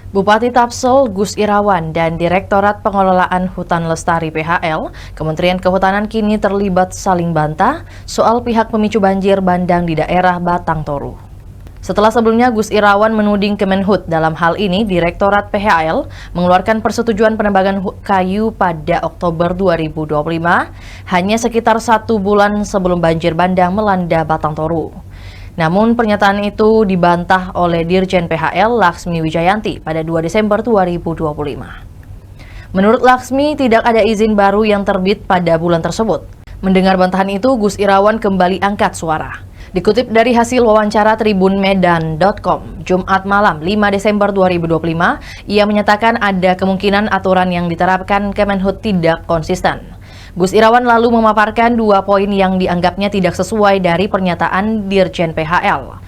Bupati Tapsel Gus Irawan dan Direktorat Pengelolaan Hutan Lestari (PHL), Kementerian Kehutanan kini terlibat saling bantah soal pihak pemicu banjir bandang di daerah Batang Toru. Setelah sebelumnya Gus Irawan menuding Kemenhut dalam hal ini, Direktorat PHL mengeluarkan persetujuan penebangan kayu pada Oktober 2025, hanya sekitar 1 bulan sebelum banjir bandang melanda Batang Toru. Namun pernyataan itu dibantah oleh Dirjen PHL Laksmi Wijayanti pada 2 Desember 2025. Menurut Laksmi, tidak ada izin baru yang terbit pada bulan tersebut. Mendengar bantahan itu, Gus Irawan kembali angkat suara. Dikutip dari hasil wawancara tribunmedan.com, Jumat malam 5 Desember 2025, ia menyatakan ada kemungkinan aturan yang diterapkan Kemenhut tidak konsisten. Gus Irawan lalu memaparkan 2 poin yang dianggapnya tidak sesuai dari pernyataan Dirjen PHL.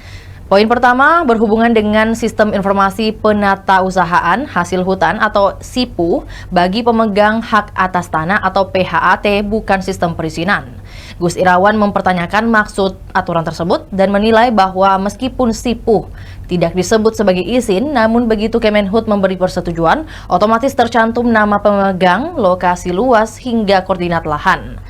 Poin pertama berhubungan dengan Sistem Informasi Penatausahaan Hasil Hutan atau SIPU bagi pemegang hak atas tanah atau PHAT, bukan sistem perizinan. Gus Irawan mempertanyakan maksud aturan tersebut dan menilai bahwa meskipun SIPU tidak disebut sebagai izin, namun begitu Kemenhut memberi persetujuan, otomatis tercantum nama pemegang, lokasi luas, hingga koordinat lahan.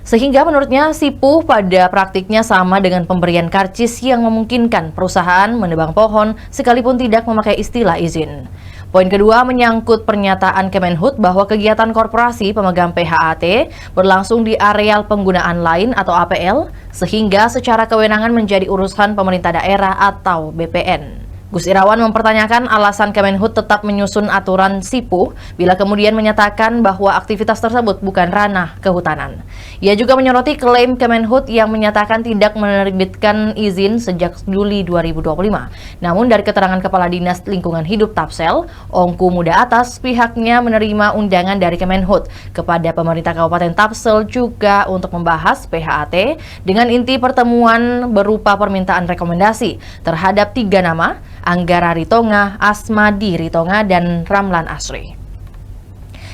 Sehingga menurutnya SIPU pada praktiknya sama dengan pemberian karcis yang memungkinkan perusahaan menebang pohon sekalipun tidak memakai istilah izin. Poin kedua menyangkut pernyataan Kemenhut bahwa kegiatan korporasi pemegang PHAT berlangsung di areal penggunaan lain atau APL, sehingga secara kewenangan menjadi urusan pemerintah daerah atau BPN. Gus Irawan mempertanyakan alasan Kemenhut tetap menyusun aturan SIPU bila kemudian menyatakan bahwa aktivitas tersebut bukan ranah kehutanan. Ia juga menyoroti klaim Kemenhut yang menyatakan tidak menerbitkan izin sejak Juli 2025. Namun dari keterangan Kepala Dinas Lingkungan Hidup Tapsel, Ongku Muda Atas, pihaknya menerima undangan dari Kemenhut kepada pemerintah Kabupaten Tapsel juga untuk membahas PHAT dengan inti pertemuan berupa permintaan rekomendasi terhadap 3 nama, Anggara Ritonga, Asmadi Ritonga, dan Ramlan Asri.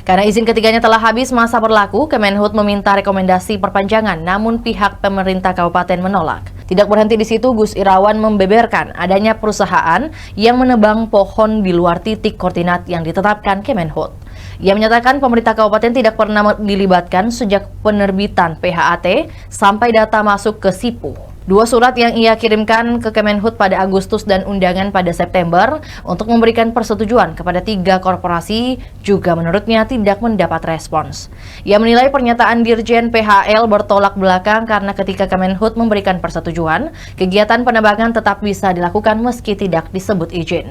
Karena izin ketiganya telah habis masa berlaku, Kemenhut meminta rekomendasi perpanjangan, namun pihak pemerintah kabupaten menolak. Tidak berhenti di situ, Gus Irawan membeberkan adanya perusahaan yang menebang pohon di luar titik koordinat yang ditetapkan Kemenhut. Ia menyatakan pemerintah kabupaten tidak pernah dilibatkan sejak penerbitan PHAT sampai data masuk ke SIPU. 2 surat yang ia kirimkan ke Kemenhut pada Agustus dan undangan pada September untuk memberikan persetujuan kepada 3 korporasi juga menurutnya tidak mendapat respons. Ia menilai pernyataan Dirjen PHL bertolak belakang karena ketika Kemenhut memberikan persetujuan, kegiatan penebangan tetap bisa dilakukan meski tidak disebut izin.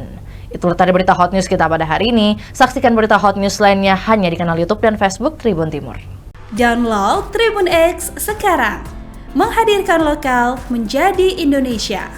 Itulah tadi berita hot news kita pada hari ini. Saksikan berita hot news lainnya hanya di kanal YouTube dan Facebook Tribun Timur. Download Tribun X sekarang. Menghadirkan lokal menjadi Indonesia.